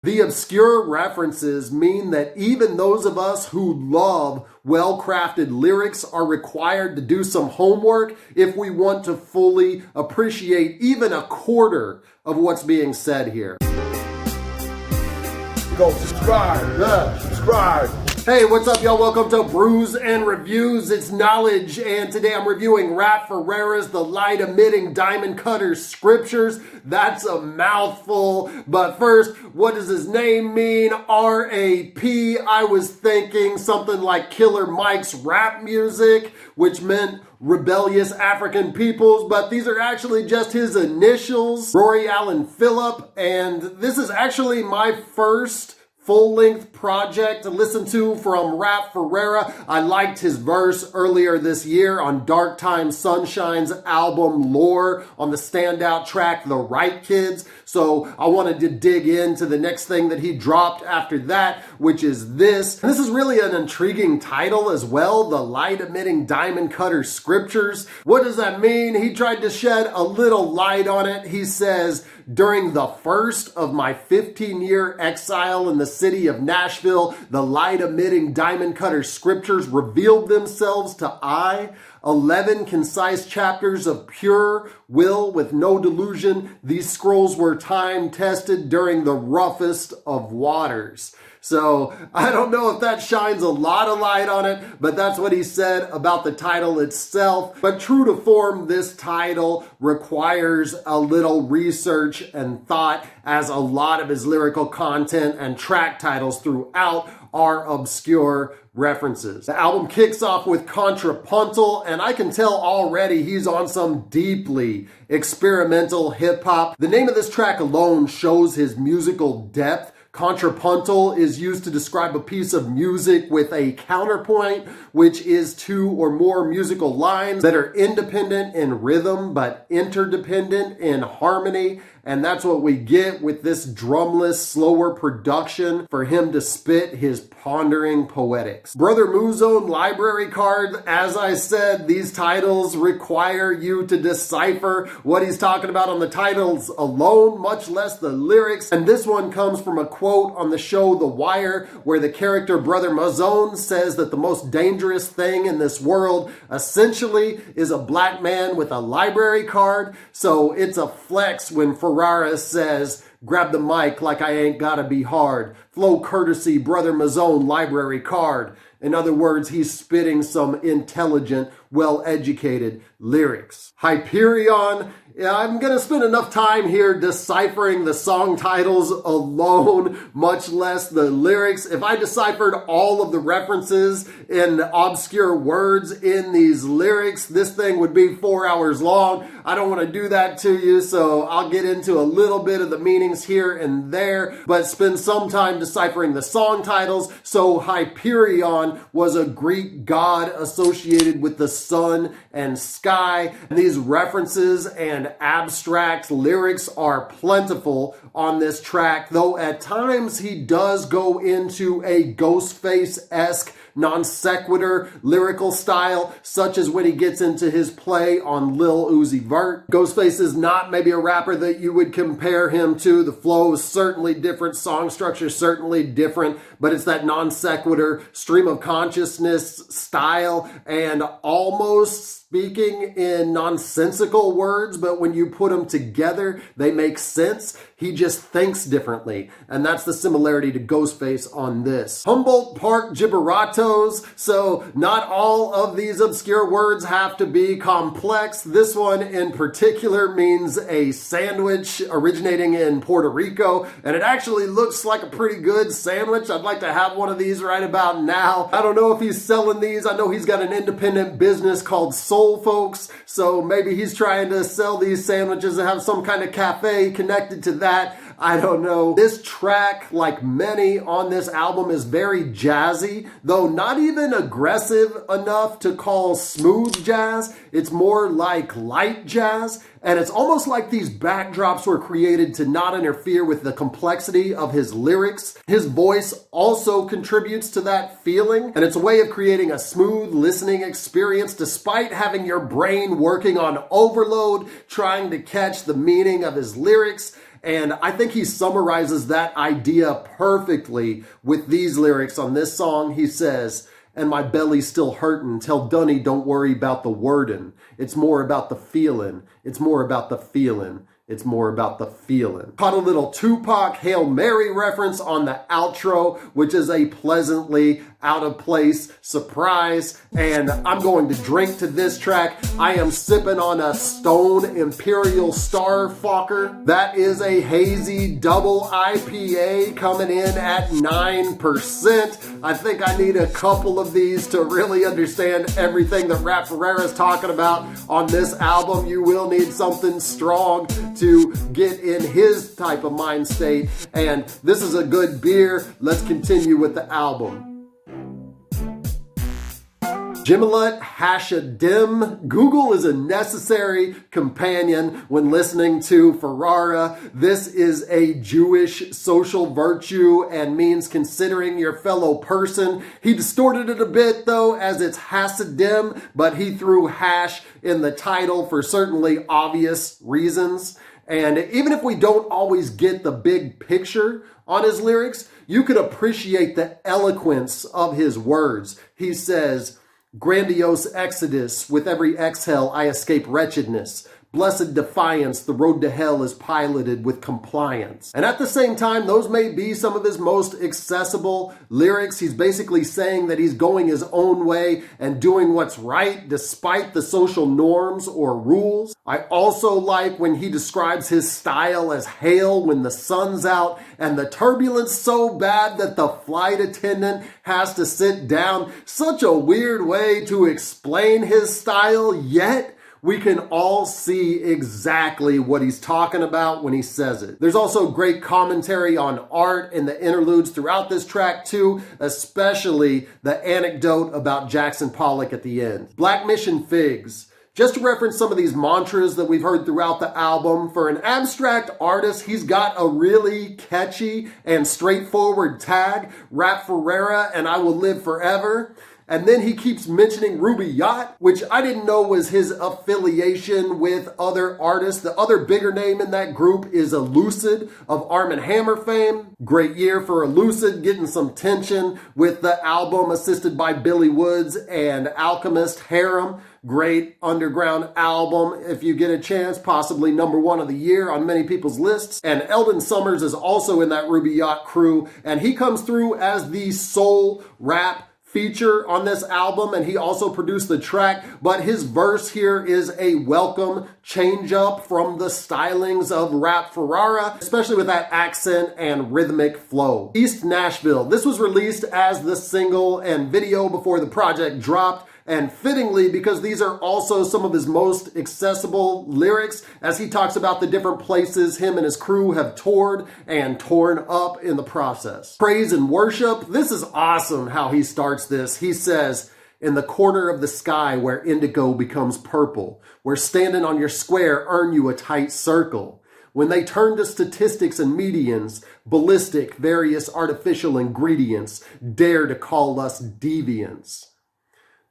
The obscure references mean that even those of us who love well-crafted lyrics are required to do some homework if we want to fully appreciate even a quarter of what's being said here. Go subscribe, subscribe. Hey, what's up, y'all? Welcome to Brews and Reviews. It's Knowledge, and today I'm reviewing R.A.P Ferreira's The Light Emitting Diamond Cutter Scriptures. That's a mouthful, but first, what does his name mean? R.A.P. I was thinking something like Killer Mike's rap music, which meant rebellious African peoples, but these are actually just his initials, Rory Allen Philip, and this is actually my first full-length project to listen to from R.A.P Ferreira. I liked his verse earlier this year on Dark Time Sunshine's album Lore on the standout track The Right Kids. So I wanted to dig into the next thing that he dropped after that, which is this. And this is really an intriguing title as well, The Light Emitting Diamond Cutter Scriptures. What does that mean? He tried to shed a little light on it. He says, during the first of my 15-year exile in the city of Nashville, the light-emitting diamond cutter scriptures revealed themselves to I. 11 concise chapters of pure will with no delusion. These scrolls were time-tested during the roughest of waters. So I don't know if that shines a lot of light on it, but that's what he said about the title itself. But true to form, this title requires a little research and thought, as a lot of his lyrical content and track titles throughout are obscure references. The album kicks off with contrapuntal, and I can tell already he's on some deeply experimental hip-hop. The name of this track alone shows his musical depth. Contrapuntal is used to describe a piece of music with a counterpoint, which is two or more musical lines that are independent in rhythm but interdependent in harmony. And that's what we get with this drumless, slower production for him to spit his pondering poetics. Brother mouzone library card, as I said, these titles require you to decipher what he's talking about on the titles alone, much less the lyrics. And this one comes from a quote on the show The Wire, where the character Brother Mouzone says that the most dangerous thing in this world essentially is a black man with a library card. So it's a flex when Ferreira says, grab the mic like I ain't gotta be hard. Flow courtesy, Brother Mouzone library card. In other words, he's spitting some intelligent, well-educated lyrics. Hyperion. Yeah, I'm going to spend enough time here deciphering the song titles alone, much less the lyrics. If I deciphered all of the references in obscure words in these lyrics, this thing would be 4 hours long. I don't want to do that to you, so I'll get into a little bit of the meanings here and there, but spend some time deciphering the song titles. So Hyperion was a Greek god associated with the sun and sky. And these references and abstract lyrics are plentiful on this track, though at times he does go into a Ghostface-esque non sequitur lyrical style, such as when he gets into his play on Lil Uzi Vert. Ghostface is not maybe a rapper that you would compare him to. The flow is certainly different, song structure certainly different, but it's that non sequitur stream of consciousness style, and almost speaking in nonsensical words, but when you put them together, they make sense. He just thinks differently, and that's the similarity to Ghostface on this. Humboldt Park jibaritos. So not all of these obscure words have to be complex. This one in particular means a sandwich originating in Puerto Rico, and it actually looks like a pretty good sandwich. I'd like to have one of these right about now. I don't know if he's selling these. I know he's got an independent business called Soul Folks, so maybe he's trying to sell these sandwiches and have some kind of cafe connected to that. I don't know. This track, like many on this album, is very jazzy, though not even aggressive enough to call smooth jazz. It's more like light jazz, and it's almost like these backdrops were created to not interfere with the complexity of his lyrics. His voice also contributes to that feeling, and it's a way of creating a smooth listening experience despite having your brain working on overload, trying to catch the meaning of his lyrics. And I think he summarizes that idea perfectly with these lyrics on this song. He says, "And my belly's still hurtin'. Tell Dunny don't worry about the wordin'. It's more about the feelin'. It's more about the feelin'. It's more about the feeling." Caught a little Tupac Hail Mary reference on the outro, which is a pleasantly out of place surprise. And I'm going to drink to this track. I am sipping on a Stone Imperial Starfucker. That is a hazy double IPA coming in at 9%. I think I need a couple of these to really understand everything that R.A.P Ferreira is talking about on this album. You will need something strong to get in his type of mind state. And this is a good beer. Let's continue with the album. Jimalut Hashadim. Google is a necessary companion when listening to Ferrara. This is a Jewish social virtue and means considering your fellow person. He distorted it a bit though, as it's Hasidim, but he threw hash in the title for certainly obvious reasons. And even if we don't always get the big picture on his lyrics, you could appreciate the eloquence of his words. He says, "Grandiose exodus, with every exhale I escape wretchedness. Blessed defiance, the road to hell is piloted with compliance." And at the same time, those may be some of his most accessible lyrics. He's basically saying that he's going his own way and doing what's right despite the social norms or rules. I also like when he describes his style as hail when the sun's out and the turbulence so bad that the flight attendant has to sit down. Such a weird way to explain his style, yet we can all see exactly what he's talking about when he says it. There's also great commentary on art in the interludes throughout this track too, especially the anecdote about Jackson Pollock at the end. Blackmissionfigs. Just to reference some of these mantras that we've heard throughout the album, for an abstract artist, he's got a really catchy and straightforward tag, R.A.P Ferreira and I Will Live Forever. And then he keeps mentioning Ruby Yacht, which I didn't know was his affiliation with other artists. The other bigger name in that group is Elucid of Arm & Hammer fame. Great year for Elucid, getting some tension with the album assisted by Billy Woods and Alchemist Harem. Great underground album if you get a chance, possibly #1 of the year on many people's lists. And Eldon Somers is also in that Ruby Yacht crew, and he comes through as the sole rap feature on this album, and he also produced the track, but his verse here is a welcome change up from the stylings of R.A.P Ferreira, especially with that accent and rhythmic flow. East Nashville. This was released as the single and video before the project dropped, and fittingly because these are also some of his most accessible lyrics as he talks about the different places him and his crew have toured and torn up in the process. Praise and worship. This is awesome how he starts this. He says, "In the corner of the sky where indigo becomes purple, where standing on your square earn you a tight circle. When they turn to statistics and medians, ballistic, various artificial ingredients, dare to call us deviants."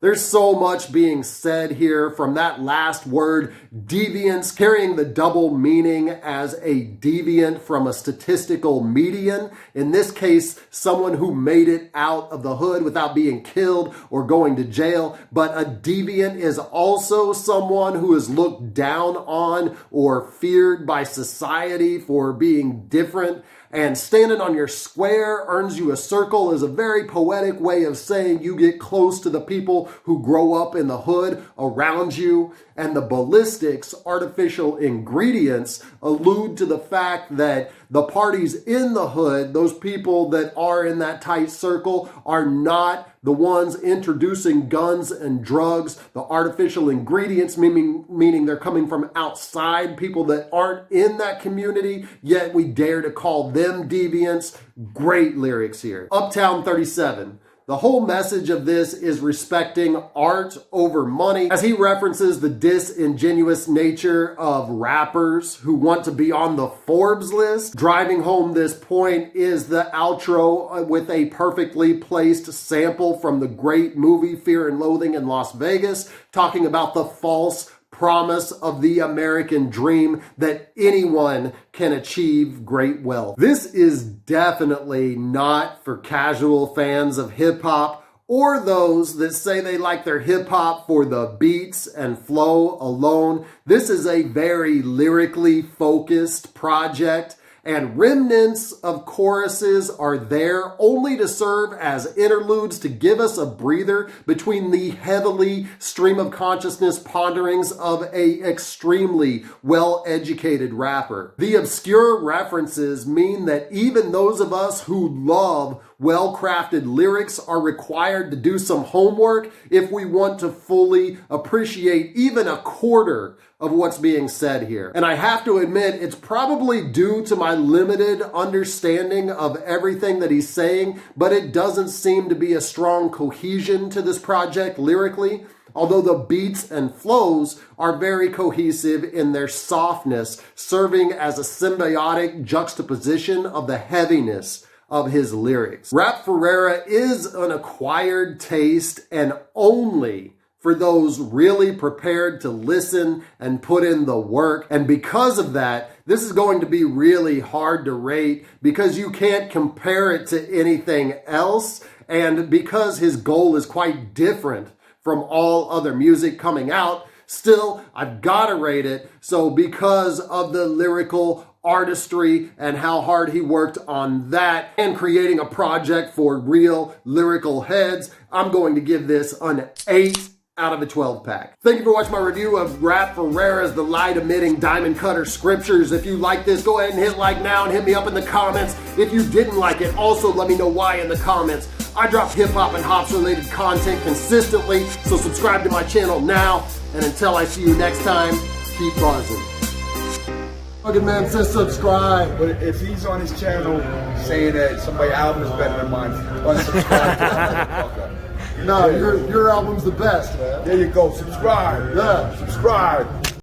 There's so much being said here from that last word, deviance, carrying the double meaning as a deviant from a statistical median. In this case, someone who made it out of the hood without being killed or going to jail. But a deviant is also someone who is looked down on or feared by society for being different. And standing on your square earns you a circle is a very poetic way of saying you get close to the people who grow up in the hood around you. And the ballistics, artificial ingredients, allude to the fact that the parties in the hood, those people that are in that tight circle, are not the ones introducing guns and drugs. The artificial ingredients, meaning they're coming from outside, people that aren't in that community, yet we dare to call them deviants. Great lyrics here. Uptown 37. The whole message of this is respecting art over money, as he references the disingenuous nature of rappers who want to be on the Forbes list. Driving home this point is the outro with a perfectly placed sample from the great movie Fear and Loathing in Las Vegas, talking about the false promise of the American dream that anyone can achieve great wealth. This is definitely not for casual fans of hip-hop or those that say they like their hip-hop for the beats and flow alone. This is a very lyrically focused project, and remnants of choruses are there only to serve as interludes to give us a breather between the heavily stream of consciousness ponderings of a extremely well-educated rapper. The obscure references mean that even those of us who love well-crafted lyrics are required to do some homework if we want to fully appreciate even a quarter of what's being said here. And I have to admit, it's probably due to my limited understanding of everything that he's saying, but it doesn't seem to be a strong cohesion to this project lyrically, although the beats and flows are very cohesive in their softness, serving as a symbiotic juxtaposition of the heaviness of his lyrics. R.A.P. Ferreira is an acquired taste, and only for those really prepared to listen and put in the work. And because of that, this is going to be really hard to rate because you can't compare it to anything else, and because his goal is quite different from all other music coming out. Still, I've got to rate it. So because of the lyrical artistry and how hard he worked on that and creating a project for real lyrical heads, I'm going to give this an 8 out of a 12 pack. Thank you for watching my review of R.A.P. Ferreira's The Light Emitting Diamond Cutter Scriptures. If you like this, go ahead and hit like now and hit me up in the comments. If you didn't like it, also let me know why in the comments. I drop hip hop and hops related content consistently, so subscribe to my channel now. And until I see you next time, keep buzzing. Fucking man says subscribe. But if he's on his channel saying that somebody's album is better than mine, unsubscribe to that motherfucker. No, your album's the best, man. There you go. Subscribe. Yeah. Subscribe.